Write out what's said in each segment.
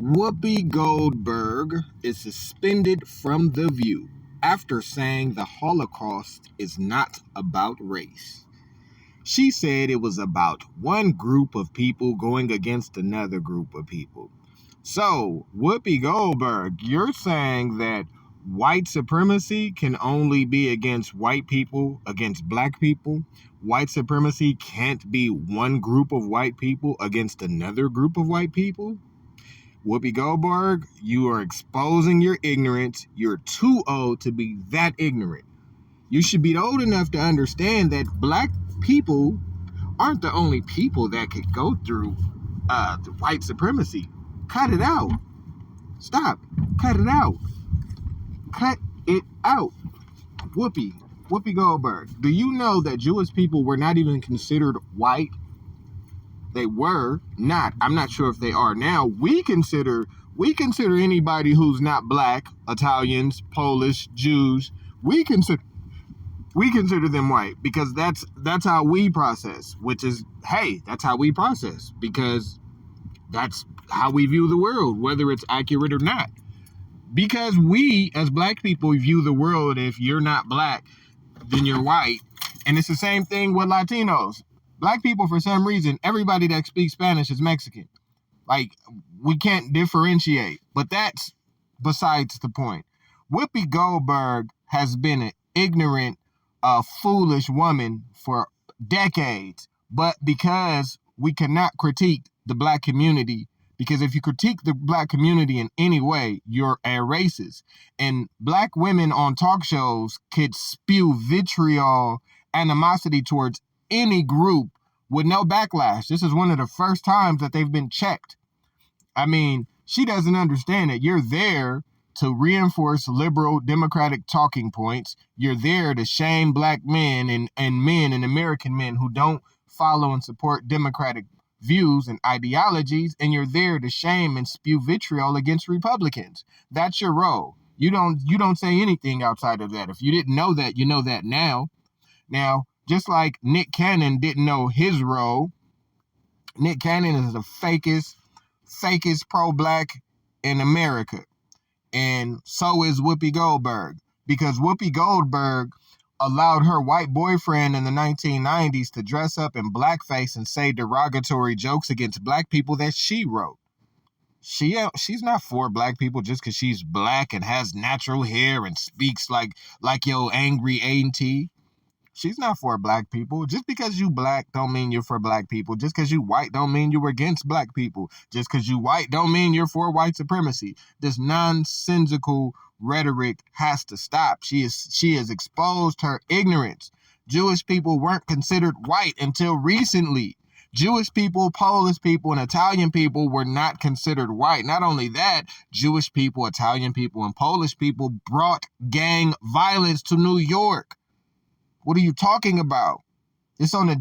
Whoopi Goldberg is suspended from The View after saying the Holocaust is not about race. She said it was about one group of people going against another group of people. So, Whoopi Goldberg, you're saying that white supremacy can only be against white people, against black people? White supremacy can't be one group of white people against another group of white people? Whoopi Goldberg, you are exposing your ignorance. You're too old to be that ignorant. You should be old enough to understand that black people aren't the only people that could go through the white supremacy. Cut it out. Stop. Cut it out. Cut it out. Whoopi Goldberg, do you know that Jewish people were not even considered white? They were not. I'm not sure if they are now. We consider anybody who's not black, Italians, Polish, Jews, we consider them white because that's how we process, which is, hey, that's how we process because that's how we view the world, whether it's accurate or not. Because we, as black people, view the world, if you're not black, then you're white. And it's the same thing with Latinos. Black people, for some reason, everybody that speaks Spanish is Mexican. Like, we can't differentiate. But that's besides the point. Whoopi Goldberg has been an ignorant, foolish woman for decades. But because we cannot critique the black community, because if you critique the black community in any way, you're a racist. And black women on talk shows could spew vitriol, animosity towards any group with no backlash. This is one of the first times that they've been checked. I mean, she doesn't understand that you're there to reinforce liberal democratic talking points. You're there to shame black men and men and American men who don't follow and support democratic views and ideologies, and you're there to shame and spew vitriol against Republicans. That's your role. You don't say anything outside of that. If you didn't know that, you know that now. Now, just like Nick Cannon didn't know his role, Nick Cannon is the fakest pro-black in America. And so is Whoopi Goldberg. Because Whoopi Goldberg allowed her white boyfriend in the 1990s to dress up in blackface and say derogatory jokes against black people that she wrote. She's not for black people just because she's black and has natural hair and speaks like your angry auntie. She's not for black people. Just because you black don't mean you're for black people. Just because you white don't mean you're against black people. Just because you white don't mean you're for white supremacy. This nonsensical rhetoric has to stop. She has exposed her ignorance. Jewish people weren't considered white until recently. Jewish people, Polish people, and Italian people were not considered white. Not only that, Jewish people, Italian people, and Polish people brought gang violence to New York. What are you talking about? It's on a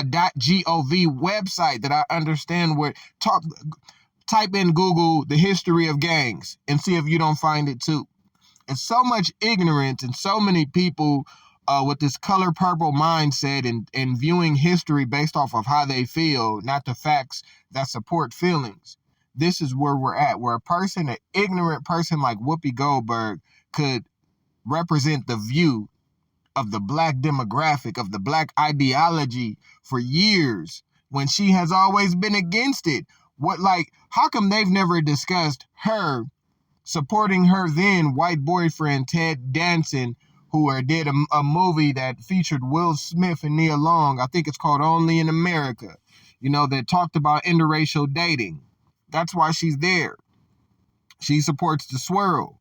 .gov website that I understand where. Type in Google the history of gangs and see if you don't find it too. It's so much ignorance and so many people with this color purple mindset and viewing history based off of how they feel, not the facts that support feelings. This is where we're at, where an ignorant person like Whoopi Goldberg could represent the view of the black demographic, of the black ideology for years, when she has always been against it. How come they've never discussed her supporting her then white boyfriend, Ted Danson, who did a movie that featured Will Smith and Nia Long? I think it's called Only in America, that talked about interracial dating. That's why she's there. She supports the swirl.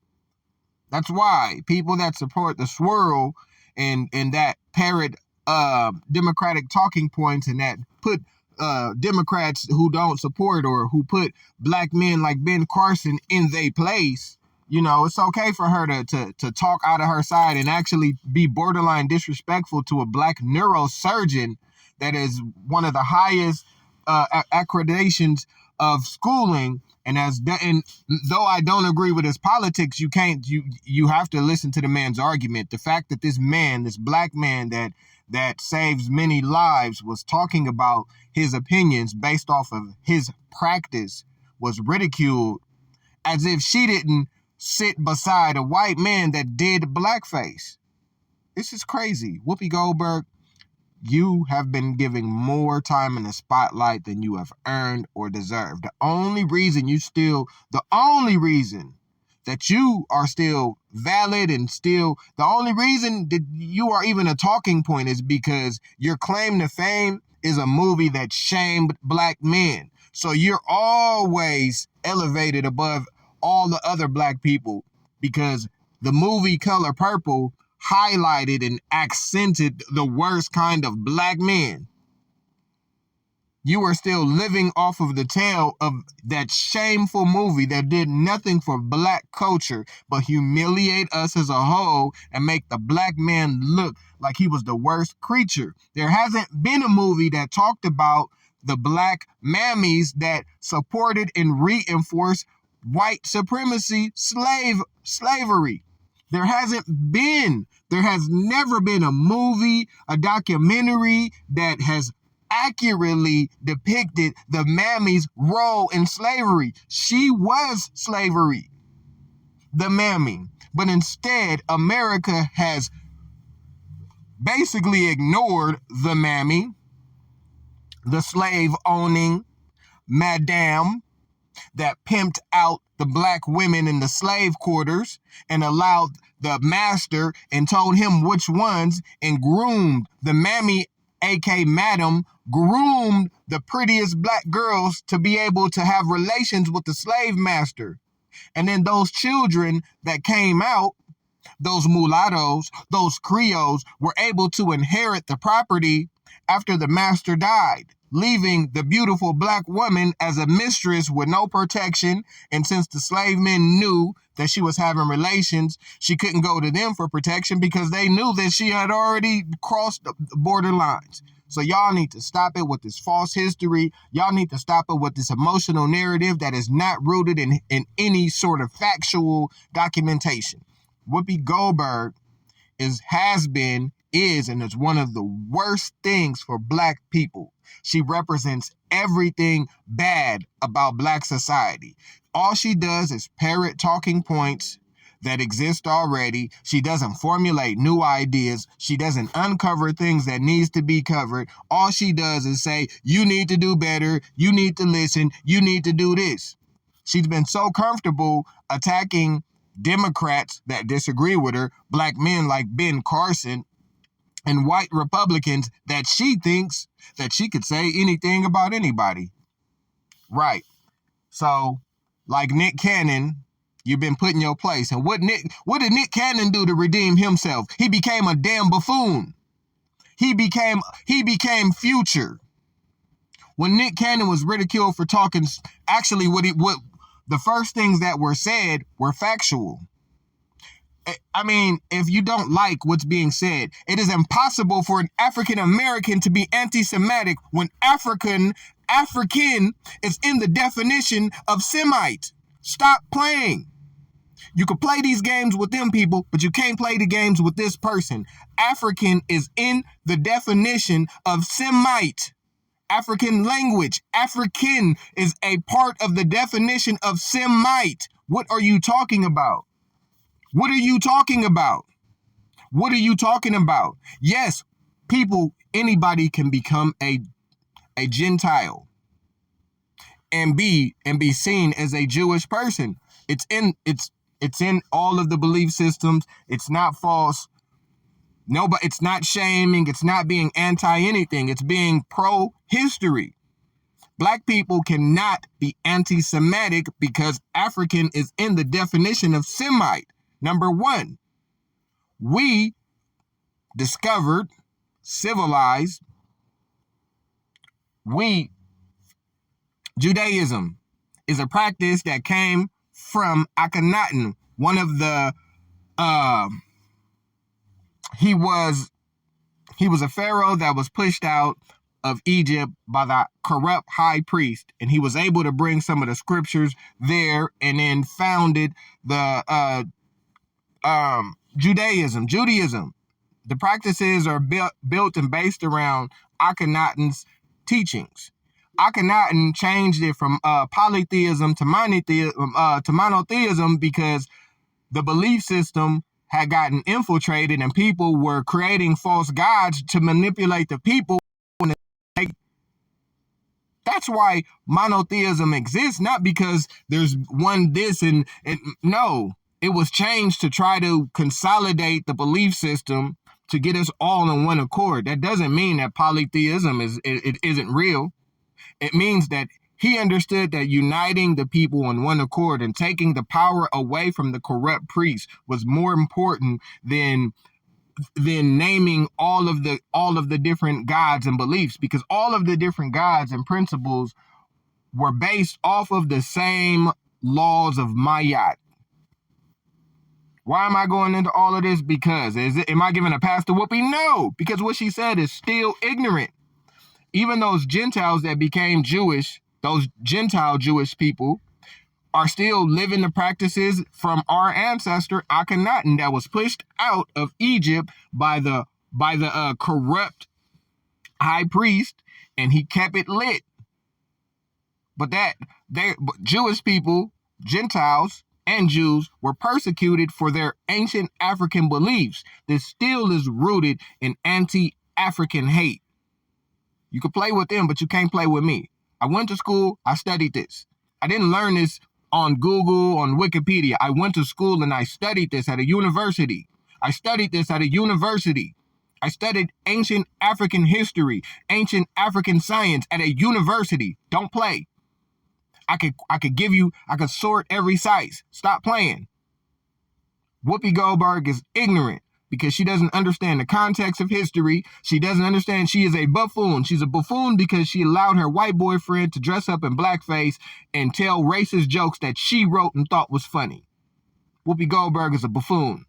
That's why people that support the swirl and that parrot democratic talking points and that put Democrats who don't support or who put black men like Ben Carson in their place, it's okay for her to talk out of her side and actually be borderline disrespectful to a black neurosurgeon that is one of the highest accreditations of schooling. And though I don't agree with his politics, you have to listen to the man's argument. The fact that this black man that saves many lives, was talking about his opinions based off of his practice was ridiculed as if she didn't sit beside a white man that did blackface. This is crazy. Whoopi Goldberg, you have been giving more time in the spotlight than you have earned or deserved. The only reason that you are still valid and the only reason that you are even a talking point is because your claim to fame is a movie that shamed black men. So you're always elevated above all the other black people because the movie Color Purple highlighted and accented the worst kind of black men. You are still living off of the tail of that shameful movie that did nothing for black culture but humiliate us as a whole and make the black man look like he was the worst creature. There hasn't been a movie that talked about the black mammies that supported and reinforced white supremacy, slavery. There has never been a movie, a documentary that has accurately depicted the mammy's role in slavery. She was slavery, the mammy. But instead, America has basically ignored the mammy, the slave-owning madame that pimped out the black women in the slave quarters and allowed the master and told him which ones and groomed the mammy, aka madam, groomed the prettiest black girls to be able to have relations with the slave master. And then those children that came out, those mulattoes, those Creoles, were able to inherit the property after the master died, leaving the beautiful black woman as a mistress with no protection. And since the slave men knew that she was having relations, she couldn't go to them for protection because they knew that she had already crossed the border lines. So y'all need to stop it with this false history. Y'all need to stop it with this emotional narrative that is not rooted in any sort of factual documentation. Whoopi Goldberg has been, and is one of the worst things for black people. She represents everything bad about black society. All she does is parrot talking points that exist already. She doesn't formulate new ideas. She doesn't uncover things that needs to be covered. All she does is say, you need to do better. You need to listen. You need to do this. She's been so comfortable attacking Democrats that disagree with her, black men like Ben Carson, and white Republicans that she thinks that she could say anything about anybody. Right. So, like Nick Cannon, you've been put in your place. And what did Nick Cannon do to redeem himself? He became a damn buffoon. He became Future. When Nick Cannon was ridiculed for talking, actually what the first things that were said were factual. I mean, if you don't like what's being said, it is impossible for an African American to be anti-Semitic when African is in the definition of Semite. Stop playing. You can play these games with them people, but you can't play the games with this person. African is in the definition of Semite. African language. African is a part of the definition of Semite. What are you talking about? What are you talking about? What are you talking about? Yes, anybody can become a Gentile and be seen as a Jewish person. It's in all of the belief systems. It's not false. It's not shaming. It's not being anti anything. It's being pro history. Black people cannot be anti-Semitic because African is in the definition of Semite. Number one, we discovered, civilized, Judaism is a practice that came from Akhenaten, one of the, he was a pharaoh that was pushed out of Egypt by the corrupt high priest, and he was able to bring some of the scriptures there and then founded the Judaism. The practices are built and based around Akhenaten's teachings. Akhenaten changed it from polytheism to monotheism because the belief system had gotten infiltrated and people were creating false gods to manipulate the people. That's why monotheism exists, not because there's one this and no. It was changed to try to consolidate the belief system to get us all in one accord. That doesn't mean that polytheism it isn't real. It means that he understood that uniting the people in one accord and taking the power away from the corrupt priests was more important than naming all of the different gods and beliefs, because all of the different gods and principles were based off of the same laws of Mayat. Why am I going into all of this? Because am I giving a pastor whoopee? No, because what she said is still ignorant. Even those Gentiles that became Jewish, those Gentile Jewish people, are still living the practices from our ancestor Akhenaten that was pushed out of Egypt by the corrupt high priest, and he kept it lit. But Jewish people, Gentiles, and Jews were persecuted for their ancient African beliefs. This still is rooted in anti-African hate. You can play with them, but you can't play with me. I went to school, I studied this. I didn't learn this on Google, on Wikipedia. I went to school and I studied this at a university. I studied ancient African history, ancient African science at a university. Don't play. I could sort every size. Stop playing. Whoopi Goldberg is ignorant because she doesn't understand the context of history. She doesn't understand she is a buffoon. She's a buffoon because she allowed her white boyfriend to dress up in blackface and tell racist jokes that she wrote and thought was funny. Whoopi Goldberg is a buffoon.